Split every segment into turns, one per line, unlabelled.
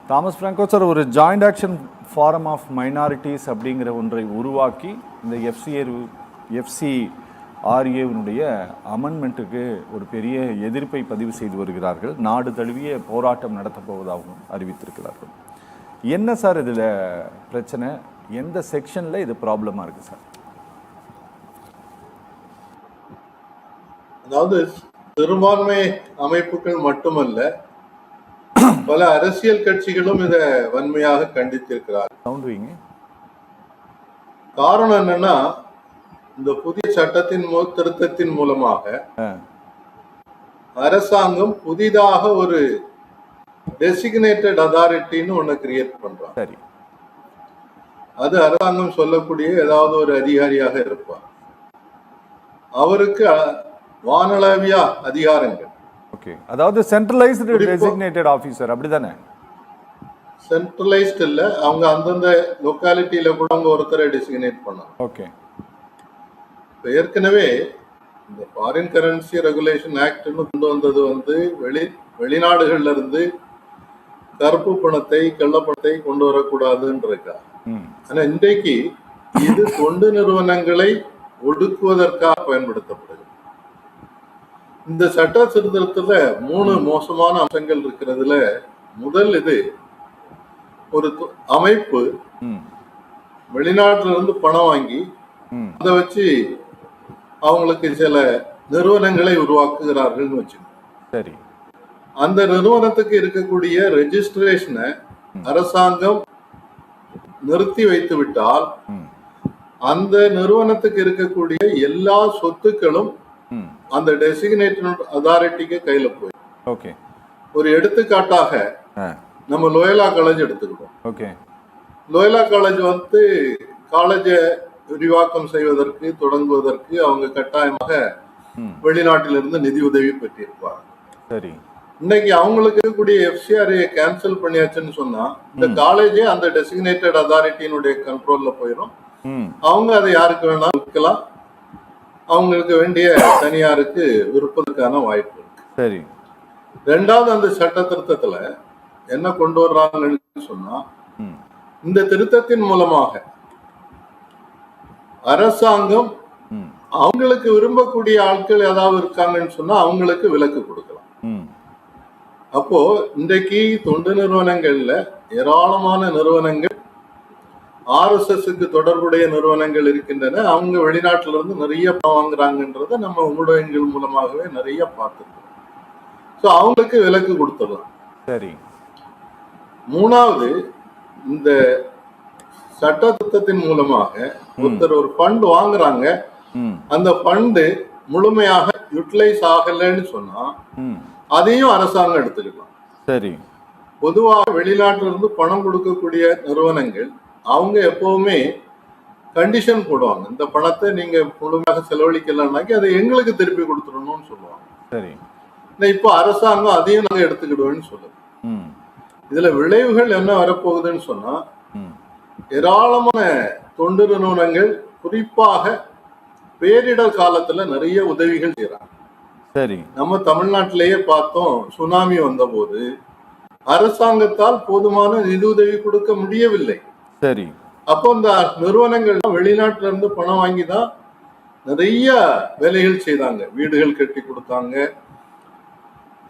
Thomas Franco sir, ஒரு joint action forum of minorities அப்படிங்கிற ஒன்றை உருவாக்கி இந்த எஃப்சிஆர்ஏவினுடைய அமெண்ட்மெண்ட்டுக்கு ஒரு பெரிய எதிர்ப்பை பதிவு செய்து வருகிறார்கள். நாடு தழுவிய போராட்டம் நடத்தப் போவதாகவும் அறிவித்திருக்கிறார்கள். என்ன சார் இதில் பிரச்சனை? எந்த செக்ஷனில் இது ப்ராப்ளமாக இருக்குது சார்?
அதாவது சிறுபான்மை அமைப்புகள் மட்டுமல்ல, பல அரசியல் கட்சிகளும் இதை வன்மையாக கண்டித்திருக்கிறார்கள். காரணம் என்னன்னா, இந்த புதிய சட்டத்தின் திருத்தத்தின் மூலமாக அரசாங்கம் புதிதாக ஒரு டெசிக்னேட்டட் அதாரிட்டின்னு ஒண்ணு கிரியேட் பண்றாங்க. அது அரசாங்கம் சொல்லக்கூடிய ஏதாவது ஒரு அதிகாரியாக இருப்பார். அவருக்கு வானளாவிய அதிகாரங்கள்.
ஓகே, அதாவது சென்ட்ரலைஸ்டு டெசிக்னேட்டட் ஆபீசர் அப்படிதானே?
சென்ட்ரலைஸ்ட் இல்ல, அவங்க அந்தந்த லோக்காலிட்டியில கூட அவங்க ஒருத்தரை டெசிக்னேட் பண்ணாங்க.
ஓகே,
ஏற்கனவே இந்த ஃபாரின் கரன்சி ரெகுலேஷன் ஆக்ட்னு கொண்டு வந்தது வெளிநாடுகள்ல இருந்து கருப்பு பணத்தை கள்ளப்பணத்தை கொண்டு வரக்கூடாதுன்றக்கா. ஆனா இன்றைக்கு இது தொண்டு நிறுவனங்களை ஒடுக்குவதற்காக பயன்படுத்தப்படுது. இந்த சட்ட திருத்தத்துல 3 மோசமான அம்சங்கள் இருக்கிறதுல முதல், இது ஒரு அமைப்பு வெளிநாட்டுல இருந்து பணம் வாங்கி அதை வச்சு அவங்களுக்கு சில நிறுவனங்களை உருவாக்குகிறார்கள் வச்சுக்கோங்க. அந்த நிறுவனத்துக்கு இருக்கக்கூடிய ரெஜிஸ்ட்ரேஷனை அரசாங்கம் நிறுத்தி வைத்து விட்டால் அந்த நிறுவனத்துக்கு இருக்கக்கூடிய எல்லா சொத்துக்களும் அந்த டெசிக்னேட்டட் அதாரிட்டிக்கு கையில போய். ஒரு எடுத்துக்காட்டாக நம்ம லோயலா காலேஜ் எடுத்துக்கிட்டோம். லோயலா காலேஜ் காலேஜை விரிவாக்கம் செய்வதற்கு தொடங்குவதற்கு அவங்க கட்டாயமாக வெளிநாட்டிலிருந்து நிதி உதவி பெற்றிருப்பாங்க. இன்னைக்கு அவங்களுக்கு இருக்கக்கூடிய எஃப்சிஆர்ஏ கேன்சல் பண்ணியாச்சுன்னு சொன்னா இந்த காலேஜே அந்த டெசிக்னேட்டட் அதாரிட்டியினுடைய கண்ட்ரோல்ல போயிடும். அவங்க அதை யாருக்கு வேணாலும் விற்கலாம், அவங்களுக்கு வேண்டிய தனியாருக்கு விற்பதற்கான வாய்ப்பு இருக்கு. ரெண்டாவது, அந்த சட்ட திருத்தத்துல என்ன கொண்டு வர்றாங்கன்னு சொன்னா, இந்த திருத்தத்தின் மூலமாக அரசாங்கம் அவங்களுக்கு விரும்பக்கூடிய ஆட்கள் ஏதாவது இருக்காங்கன்னு சொன்னா அவங்களுக்கு விலக்கு கொடுக்கலாம். அப்போ இன்றைக்கு தொண்டு நிறுவனங்கள்ல ஏராளமான நிறுவனங்கள் RSSக்கு தொடர்புடைய நிறுவனங்கள் இருக்கின்றன. அவங்க வெளிநாட்டுல இருந்து நிறைய பணம் வாங்குறாங்கன்றத நம்ம ஊடகங்கள் மூலமாகவே நிறைய பார்த்துருக்கோம். ஸோ அவங்களுக்கு விலக்கு கொடுத்துடலாம். மூணாவது, இந்த சட்ட திட்டத்தின் மூலமாக ஒருத்தர் ஒரு ஃபண்ட் வாங்குறாங்க, அந்த ஃபண்டு முழுமையாக யூட்டிலைஸ் ஆகலைன்னு சொன்னா அதையும் அரசாங்கம் எடுத்துக்கலாம். பொதுவாக வெளிநாட்டில இருந்து பணம் கொடுக்கக்கூடிய நிறுவனங்கள் அவங்க எப்பவுமே கண்டிஷன் போடுவாங்க, இந்த பணத்தை நீங்க முழுமையாக செலவழிக்கலன்னாக்கி அதை எங்களுக்கு திருப்பி கொடுத்துடணும்னு சொல்லுவாங்க. இப்போ அரசாங்கம் அதையும் நாங்க எடுத்துக்கிடுவோம்னு சொல்லுது. இதுல விளைவுகள் என்ன வரப்போகுதுன்னு சொன்னா, ஏராளமான தொண்டு நிறுவனங்கள் குறிப்பாக பேரிடர் காலத்துல நிறைய உதவிகள் செய்யறாங்க. நம்ம தமிழ்நாட்டிலேயே பார்த்தோம், சுனாமி வந்த போது அரசாங்கத்தால் போதுமான நிதி உதவி கொடுக்க முடியவில்லை. அப்போ இந்த நிறுவனங்கள் வெளிநாட்டுல இருந்து பணம் வாங்கிதான் நிறைய வேலைகள் செய்தாங்க. வீடுகள் கட்டி கொடுத்தாங்க,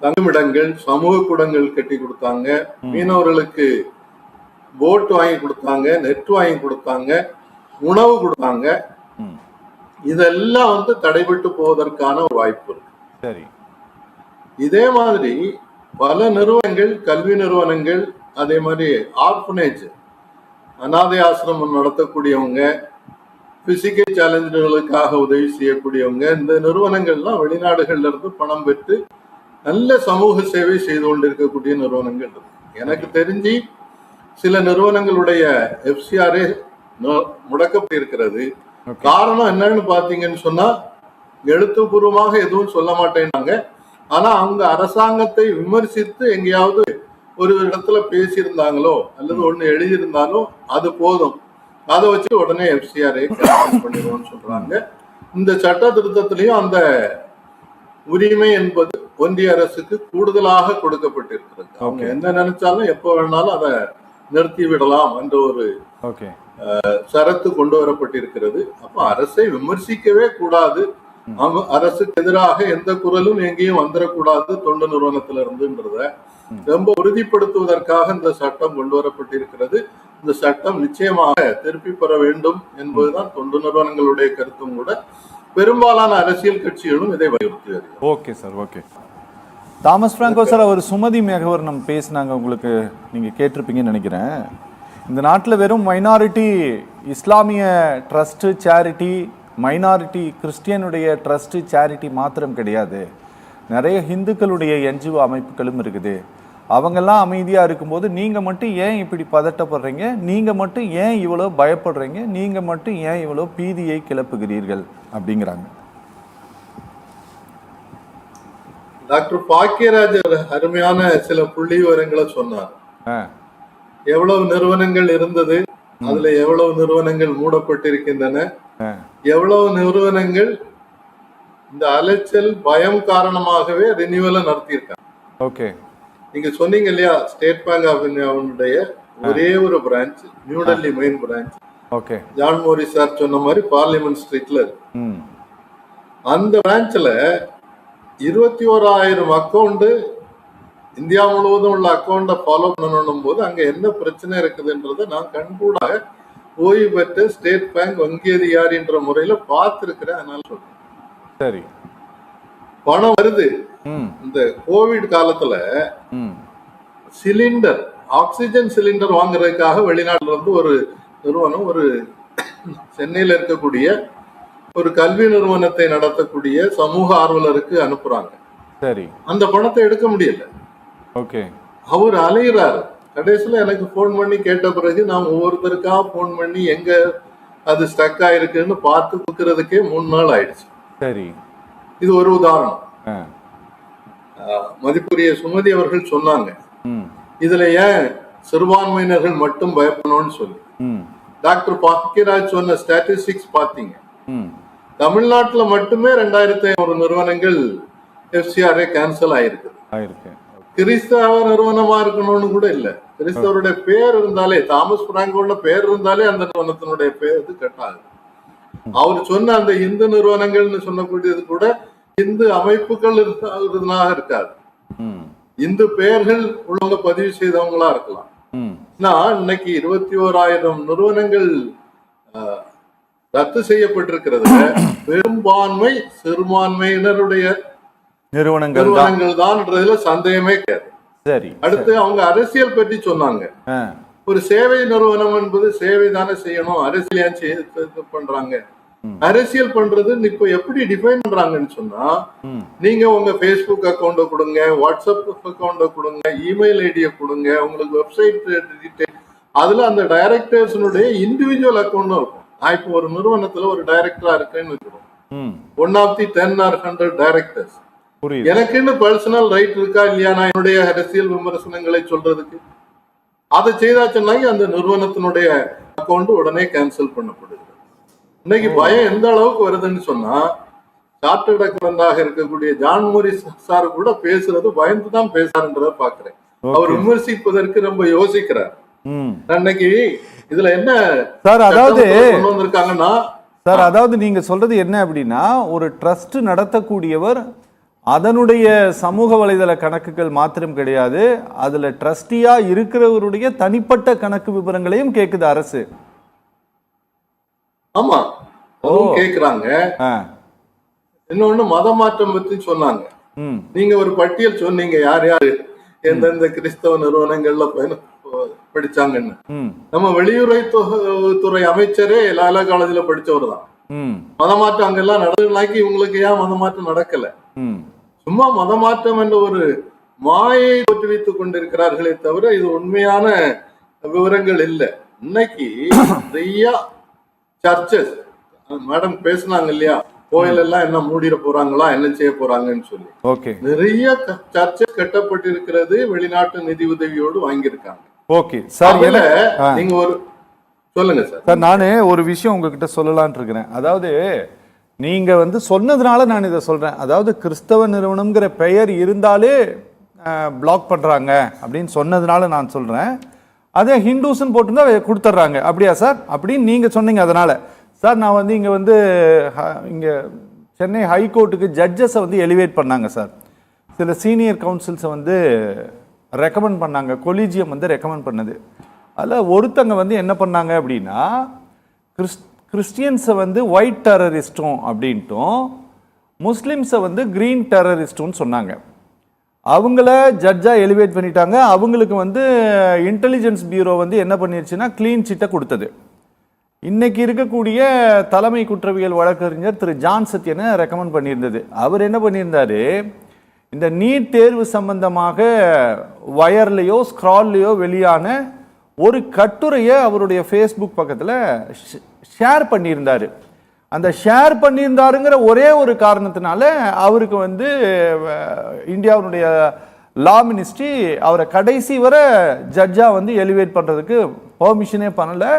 தங்குமிடங்கள் சமூக கூடங்கள் கட்டி கொடுத்தாங்க, மீனவர்களுக்கு போட் வாங்கி கொடுத்தாங்க, நெட் வாங்கி கொடுத்தாங்க, உணவு கொடுத்தாங்க. இதெல்லாம் தடைபட்டு போவதற்கான ஒரு வாய்ப்பு இருக்கு. இதே மாதிரி பல நிறுவனங்கள், கல்வி நிறுவனங்கள், அதே மாதிரி ஆர்ஃபனேஜ் அனாதை ஆசிரமம் நடத்தக்கூடியவங்க, பிசிக்கல் சேலஞ்சுகளுக்காக உதவி செய்யக்கூடியவங்க, இந்த நிறுவனங்கள்லாம் வெளிநாடுகள்ல இருந்து பணம் பெற்று நல்ல சமூக சேவை செய்து கொண்டிருக்கக்கூடிய நிறுவனங்கள் இருக்கு. எனக்கு தெரிஞ்சு சில நிறுவனங்களுடைய எஃப்சிஆர்ஏ முடக்கப்பட்டிருக்கிறது. காரணம் என்னன்னு பாத்தீங்கன்னு சொன்னா, எழுத்துப்பூர்வமாக எதுவும் சொல்ல மாட்டேன்னாங்க. ஆனா அவங்க அரசாங்கத்தை விமர்சித்து எங்கேயாவது ஒரு இடத்துல பேசியிருந்தாங்களோ அல்லது ஒண்ணு எழுதியிருந்தாலும் அது போதும், அதை வச்சு உடனே எஃப்சிஆர்ஏ கேன்சல் பண்ணிடுவோம்னு சொல்றாங்க. இந்த சட்ட திருத்தத்திலையும் அந்த உரிமை என்பது ஒன்றிய அரசுக்கு கூடுதலாக கொடுக்கப்பட்டிருக்கிறது. அவங்க என்ன நினைச்சாலும் எப்ப வேணாலும் அதை நிறுத்தி விடலாம் என்ற ஒரு சரத்து கொண்டு வரப்பட்டிருக்கிறது. அப்ப அரசை விமர்சிக்கவே கூடாது, அரசுக்கு எதிராக எந்த குரலும் எங்கேயும் வந்துடக்கூடாது தொண்டு நிறுவனத்தில இருந்துன்றத ரொம்ப உறுதிப்படுத்துவதற்காக இந்த சட்டம் கொண்டு வரப்பட்டிருக்கிறது. இந்த சட்டம் நிச்சயமாக திருப்பி பெற வேண்டும் என்பதுதான் தொண்டு நிறுவனங்களுடைய கருத்தும் கூட. பெரும்பாலான அரசியல் கட்சிகளும் இதை வலியுறுத்தி.
Okay sir, okay. Thomas Franco sir, அவர் சுமதி மேகவர்ணம் பேசினாங்க, உங்களுக்கு நீங்க கேட்டிருப்பீங்கன்னு நினைக்கிறேன். இந்த நாட்டில் வெறும் மைனாரிட்டி இஸ்லாமிய ட்ரஸ்ட் சேரிட்டி, மைனாரிட்டி கிறிஸ்டியனுடைய ட்ரஸ்ட் சேரிட்டி மாத்திரம் கிடையாது, நிறைய இந்துக்களுடைய என்ஜிஓ அமைப்புகளும் இருக்குது. அவங்கெல்லாம் அமைதியாக இருக்கும்போது நீங்கள் மட்டும் ஏன் இப்படி பதட்டப்படுறீங்க, நீங்கள் மட்டும் ஏன் இவ்வளோ பயப்படுறீங்க, நீங்கள் மட்டும் ஏன் இவ்வளோ பீதியை கிளப்புகிறீர்கள் அப்படிங்கிறாங்க.
டாக்டர் பாக்கியராஜ் அருமையான சில புள்ளி விவரங்களை சொன்னார். எவ்வளவு நிறுவனங்கள் இருந்தது, அதுல எவ்வளவு நிறுவனங்கள் மூடப்பட்டிருக்கின்றன, எவ்வளவு நிறுவனங்கள் இந்த அலைச்சல் பயம் காரணமாகவே ரினியூவலை நடத்தியிருக்காங்க.
ஓகே,
நீங்க சொன்னீங்க இல்லையா, ஸ்டேட் பேங்க் ஆஃப் இந்தியாவுடைய ஒரே ஒரு branch new Delhi main branch.
Okay,
John Morris sir சொன்ன மாதிரி பார்லிமெண்ட் ஸ்ட்ரீட்ல இருக்கு. அந்த பிரான்ச்ல 21,000 அக்கௌண்ட் இந்தியா முழுவதும் உள்ள அக்கௌண்ட ஃபாலோ பண்ணணும் போது அங்க என்ன பிரச்சனை இருக்குதுன்றத நான் கண்கூடாக ஓய்வு பெற்ற ஸ்டேட் பேங்க் வங்கி அதிகாரின்ற முறையில பார்த்திருக்கிறேன். அதனால சொல்றேன்.
சரி,
பணம் வருது. இந்த கோவிட் காலத்துல சிலிண்டர், ஆக்சிஜன் சிலிண்டர் வாங்குறதுக்காக வெளிநாட்டுல இருந்து ஒரு நிறுவனம், ஒரு சென்னையில இருக்கக்கூடிய ஒரு கல்வி நிறுவனத்தை நடத்தக்கூடிய சமூக ஆர்வலருக்கு அனுப்புறாங்க.
சரி,
அந்த பணத்தை எடுக்க முடியல.
ஓகே,
அவர் அலையிறாரு. கடைசியில எனக்கு போன் பண்ணி கேட்ட பிறகு நான் ஒவ்வொருத்தருக்கா போன் பண்ணி எங்க அது ஸ்டக் ஆயிருக்குன்னு பார்த்து கொடுக்கறதுக்கே 3 நாள் ஆயிடுச்சு.
சரி,
இது ஒரு உதாரணம். மதிப்புரிய சுமதி அவர்கள் சொன்னாங்க, இதுல ஏன் சிறுபான்மையினர்கள் மட்டும் பயப்படணும்னு சொல்லி. டாக்டர் பாக்கியராஜ் சொன்ன ஸ்டாட்டிஸ்டிக்ஸ் பாத்தீங்க, தமிழ்நாட்டுல மட்டுமே 2,500 நிறுவனங்கள் எஃப்சிஆர்ஏ கேன்சல் ஆயிருக்கு. கிறிஸ்தவ நிறுவனமா இருக்கணும்னு கூட இல்ல, கிறிஸ்தவருடைய பேர் இருந்தாலே, தாமஸ் பிராங்கோட பேர் இருந்தாலே அந்த நிறுவனத்தினுடைய பேர் இது கட்டாது. அவர் சொன்ன அந்த இந்து நிறுவனங்கள்னு சொல்லக்கூடியது கூட இந்து அமைப்புகள் இருக்காது, இந்து பெயர்கள் உள்ளவங்க பதிவு செய்தவங்களா இருக்கலாம். இன்னைக்கு 21,000 நிறுவனங்கள் ரத்து செய்யப்பட்டிருக்கிறது. பெரும்பான்மை சிறுபான்மையினருடைய நிறுவனங்கள் தான்ன்றதுல சந்தேகமே கிடையாது.
சரி,
அடுத்து அவங்க அரசியல் பற்றி சொன்னாங்க. ஒரு சேவை நிறுவனம் என்பது சேவை தானே செய்யணும், அரசியல் ஏன் பண்றாங்க? அரசியல் பண்றது இப்ப எப்படி டிஃபைன் பண்றாங்கன்னு சொன்னா, நீங்க உங்க Facebook அக்கௌண்ட கொடுங்க, வாட்ஸ்அப் அக்கௌண்ட கொடுங்க, இமெயில் ஐடியை கொடுங்க, உங்களுக்கு வெப்சைட் டீடைல், அதுல அந்த டைரக்டர்ஸனுடைய இண்டிவிஜுவல் அக்கௌண்ட் இருக்கும். நான் இப்போ ஒரு நிறுவனத்துல ஒரு டைரக்டரா இருக்கேன்னு வச்சுக்கோம், 1 of the 10 or 100 டைரக்டர்ஸ். எனக்குன்னு பர்சனல் ரைட் இருக்கா இல்லையா நான் என்னுடைய அரசியல் விமர்சனங்களை சொல்றதுக்கு? அதை செய்தாச்சுன்னா அந்த நிறுவனத்தினுடைய அக்கௌண்ட் உடனே கேன்சல் பண்ணப்படுது. இன்னைக்கு பயம் எந்த அளவுக்கு வருதுன்னு சொன்னா, சார்ட்டர்ட் அக்கௌண்டன்டாக இருக்கக்கூடிய ஜான் மோரிஸ் சார் கூட பேசுறது பயந்துதான் பேசுறாருன்றத பாக்குறேன். அவர் விமர்சிப்பதற்கு ரொம்ப யோசிக்கிறார். அன்னைக்கு இதுல என்ன
சார், அதாவது
கொண்டு வந்திருக்காங்கன்னா
சார், அதாவது நீங்க சொல்றது என்ன அப்படின்னா, ஒரு ட்ரஸ்ட் நடத்தக்கூடியவர் அதனுடைய சமூக வலைதள கணக்குகள் மாத்திரம் கிடையாது, அதுல ட்ரஸ்டியா இருக்கிறவருடைய தனிப்பட்ட கணக்கு விவரங்களையும் கேக்குது அரசு.
ஆமா, கேக்குறாங்க. இன்னொன்னு மத மாற்றம் பத்தி சொன்னாங்க. நீங்க ஒரு பட்டியல் சொன்னீங்க, யார் யாரு எந்தெந்த கிறிஸ்தவ நிறுவனங்கள்ல படிச்சாங்கன்னு. நம்ம வெளியுறவுத்துறை அமைச்சரே லாலா காலேஜ்ல படிச்சவர் தான். மதமாற்றம் அங்கெல்லாம் நடந்தாக்கி இவங்களுக்கு ஏன் மதமாற்றம் நடக்கல? சும்மா மதமாற்றம் என்ற ஒரு மாயை தோற்றுவித்துக் கொண்டிருக்கிறார்களே தவிர இது உண்மையான விவரங்கள் இல்லை. இன்னைக்கு நிறைய சர்ச்சஸ், மேடம் பேசினாங்க இல்லையா, கோயில் எல்லாம் என்ன மூடிட போறாங்களா, என்ன செய்ய போறாங்கன்னு சொல்லி நிறைய சர்ச்சஸ் கட்டப்பட்டிருக்கிறது. வெளிநாட்டு நிதி உதவியோடு வாங்கியிருக்காங்க.
ஓகே சார்,
நீங்க ஒரு சொல்லுங்க சார்.
சார், நானே ஒரு விஷயம் உங்ககிட்ட சொல்லலான் இருக்கிறேன். அதாவது நீங்க வந்து சொன்னதுனால நான் இதை சொல்றேன். அதாவது கிறிஸ்தவ நிறுவனம்ங்கிற பெயர் இருந்தாலே பிளாக் பண்றாங்க அப்படின்னு சொன்னதுனால நான் சொல்றேன். அதே ஹிந்துஸ்ன்னு போட்டுருந்தா கொடுத்துட்றாங்க. அப்படியா சார்? அப்படின்னு நீங்க சொன்னீங்க. அதனால சார் நான் வந்து இங்கே சென்னை ஹைகோர்ட்டுக்கு ஜட்ஜஸை வந்து எலிவேட் பண்ணாங்க சார். சில சீனியர் கவுன்சில்ஸை வந்து ரெக்கமெண்ட் பண்ணாங்க. கொலீஜியம் வந்து ரெக்கமெண்ட் பண்ணது. அதில் ஒருத்தங்க வந்து என்ன பண்ணாங்க அப்படின்னா, கிறிஸ்டியன்ஸை வந்து ஒயிட் டெரரிஸ்டும் அப்படின்ட்டும் முஸ்லீம்ஸை வந்து க்ரீன் டெரரிஸ்ட்டும் சொன்னாங்க. அவங்கள ஜட்ஜாக எலிவேட் பண்ணிட்டாங்க. அவங்களுக்கு வந்து இன்டெலிஜென்ஸ் பியூரோ வந்து என்ன பண்ணிருச்சுன்னா க்ளீன் சிட்டை கொடுத்தது. இன்னைக்கு இருக்கக்கூடிய தலைமை குற்றவியல் வழக்கறிஞர் திரு ஜான் சத்யனை ரெக்கமெண்ட் பண்ணியிருந்தது. அவர் என்ன பண்ணியிருந்தாரு, இந்த நீட் தேர்வு சம்பந்தமாக வயர்லேயோ ஸ்க்ரால்லையோ வெளியான ஒரு கட்டுரையை அவருடைய ஃபேஸ்புக் பக்கத்தில் ஷேர் பண்ணியிருந்தார். அந்த ஷேர் பண்ணியிருந்தாருங்கிற ஒரே ஒரு காரணத்தினால அவருக்கு வந்து இந்தியாவுடைய லா மினிஸ்ட்ரி அவரை கடைசி வரை ஜட்ஜாக வந்து எலிவேட் பண்ணுறதுக்கு பெர்மிஷனே பண்ணலை.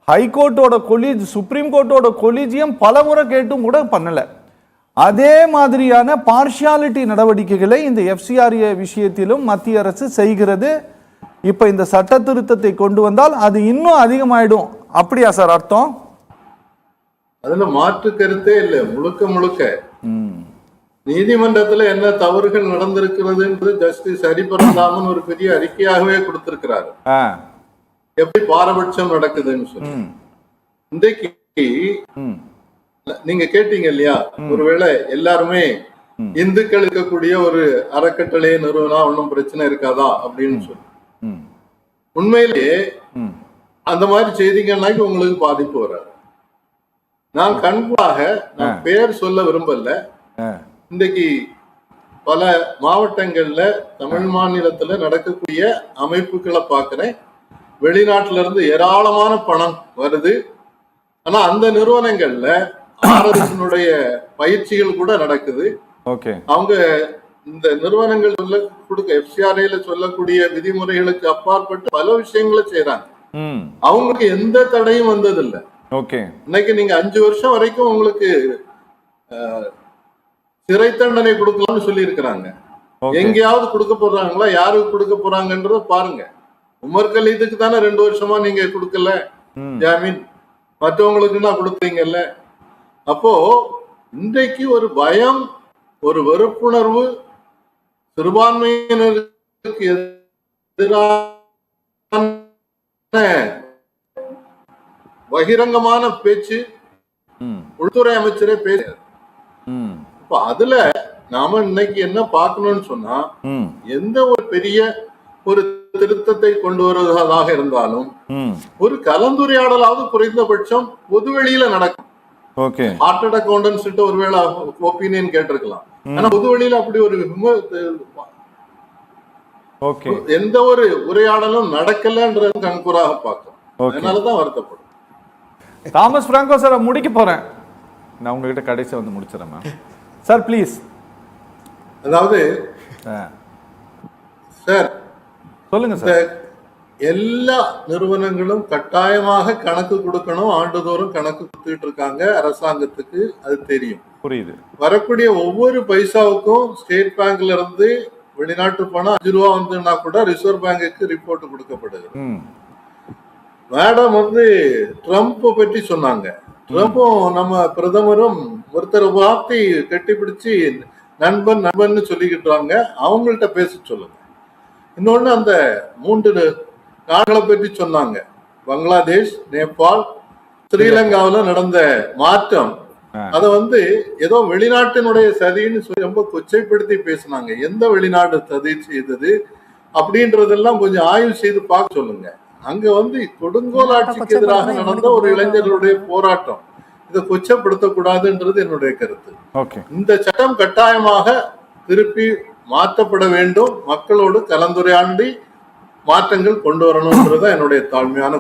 ஹைகோர்ட்டோட சுப்ரீம் கோர்ட்டோட கொலீஜியம் பல முறை கேட்டும் கூட பண்ணலை. அதே மாதிரியான பார்ஷியாலிட்டி நடவடிக்கைகளை இந்த எஃப்சிஆர்ஏ விஷயத்திலும் மத்திய அரசு செய்கிறது. இப்போ இந்த சட்ட திருத்தத்தை கொண்டு வந்தால் அது இன்னும் அதிகமாயிடும். அப்படியா சார் அர்த்தம்?
அதுல மாற்று கருத்தே இல்லை. முழுக்க முழுக்க நீதிமன்றத்துல என்ன தவறுகள் நடந்திருக்கிறது என்று ஜஸ்டிஸ் ஹரிபரந்தாமன் ஒரு பெரிய அறிக்கையாகவே கொடுத்திருக்கிறாரு. எப்படி பாரபட்சம் நடக்குதுன்னு சொல்லி. இன்றைக்கு நீங்க கேட்டீங்க இல்லையா, ஒருவேளை எல்லாருமே இந்துக்கள் இருக்கக்கூடிய ஒரு அறக்கட்டளையை நிறுவனா ஒன்னும் பிரச்சனை இருக்காதா அப்படின்னு சொல்லி. உண்மையிலேயே அந்த மாதிரி செய்திகள்னாக்கி உங்களுக்கு பாதிப்பு வராது. நான் கண்கூடாக நான் பெயர் சொல்ல விரும்பல. இன்றைக்கு பல மாவட்டங்கள்ல தமிழ் மாநிலத்துல நடக்கக்கூடிய அமைப்புகளை பார்க்கிறேன். வெளிநாட்டுல இருந்து ஏராளமான பணம் வருது. ஆனா அந்த நிறுவனங்கள்ல ஆர்எஸ்எஸ்னுடைய பயிற்சிகள் கூட நடக்குது. அவங்க இந்த நிறுவனங்கள் எஃப்சிஆர்ஏல சொல்லக்கூடிய விதிமுறைகளுக்கு அப்பாற்பட்டு பல விஷயங்களை செய்யறாங்க. அவங்களுக்கு எந்த தடையும் வந்ததில்லை. இன்னைக்கு நீங்க 5 வருஷம் வரைக்கும் உங்களுக்கு சிறை தண்டனை கொடுக்கலாம்னு சொல்லி இருக்கிறாங்க. எங்கேயாவது கொடுக்க போறாங்களா? யாருக்கு கொடுக்க போறாங்கன்றத பாருங்க. உமர் கலீதுக்கு தானே 2 வருஷமா நீங்க கொடுக்கல ஜாமீன், மற்றவங்களுக்குன்னா கொடுத்தீங்கல்ல. அப்போ இன்றைக்கு ஒரு பயம், ஒரு வெறுப்புணர்வு, சிறுபான்மையினருக்கு எதிரான பகிரங்கமான பேச்சு உள்துறை அமைச்சரே பேசுறாரு. இப்ப அதுல நாம இன்னைக்கு என்ன பார்க்கணும்னு சொன்னா, எந்த ஒரு பெரிய ஒரு திருத்தத்தை கொண்டு வருவதாக இருந்தாலும் ஒரு கலந்துரையாடலாவது குறைந்தபட்சம் பொதுவெளியில நடக்கும். ஹார்ட் அக்கௌண்டன்ஸ் ஒருவேளை ஒப்பீனியன் கேட்டிருக்கலாம். ஆனா பொதுவெளியில அப்படி ஒரு எந்த ஒரு உரையாடலும் நடக்கலன்றது கண்கூறாக பார்க்கும். அதனாலதான் வருத்தப்படும்.
தாமஸ் பிராங்கோ சார், முடிக்க போறேன். நான் உங்ககிட்ட கடைசியா வந்து முடிச்சிடறேன் சார், ப்ளீஸ்.
அதாவது சார்
சொல்லுங்க சார்.
எல்லா நிறுவனங்களும் கட்டாயமாக கணக்கு கொடுக்கணும். ஆண்டுதோறும் கணக்கு கொடுத்துட்டு இருக்காங்க அரசாங்கத்துக்கு, அது தெரியும்,
புரியுது.
வரக்கூடிய ஒவ்வொரு பைசாவுக்கும் ஸ்டேட் பேங்க்ல இருந்து வெளிநாட்டு பணம் 5 ரூபா வந்துன்னா கூட ரிசர்வ் பேங்குக்கு ரிப்போர்ட் கொடுக்கப்படுது. மேடம் வந்து ட்ரம்ப் பற்றி சொன்னாங்க. ட்ரம்ப்பும் நம்ம பிரதமரும் ஒருத்தர் வார்த்தை கட்டிப்பிடிச்சு நண்பன் நண்பன் சொல்லிக்கிட்டாங்க. அவங்கள்ட்ட பேச சொல்லுங்க. இன்னொன்னு அந்த 3 நாடுகளை பற்றி சொன்னாங்க. பங்களாதேஷ், நேபாள், ஸ்ரீலங்காவில நடந்த மாற்றம், அதை வந்து ஏதோ வெளிநாட்டினுடைய சதின்னு சொல்லி ரொம்ப கொச்சைப்படுத்தி பேசினாங்க. எந்த வெளிநாடு சதி செய்தது அப்படின்றதெல்லாம் கொஞ்சம் ஆய்வு செய்து பார்க்க சொல்லுங்க. அங்க வந்து கொடுங்கோல் ஆட்சிக்கு எதிராக நடந்த ஒரு இளைஞர்களுடைய போராட்டம், இதை கொச்சப்படுத்தக்கூடாதுன்றது என்னுடைய கருத்து. இந்த சட்டம் கட்டாயமாக திருப்பி மாற்றப்பட வேண்டும். மக்களோடு கலந்துரையாடி மாற்றங்கள் கொண்டு வரணும்ன்றத என்னுடைய தாழ்மையான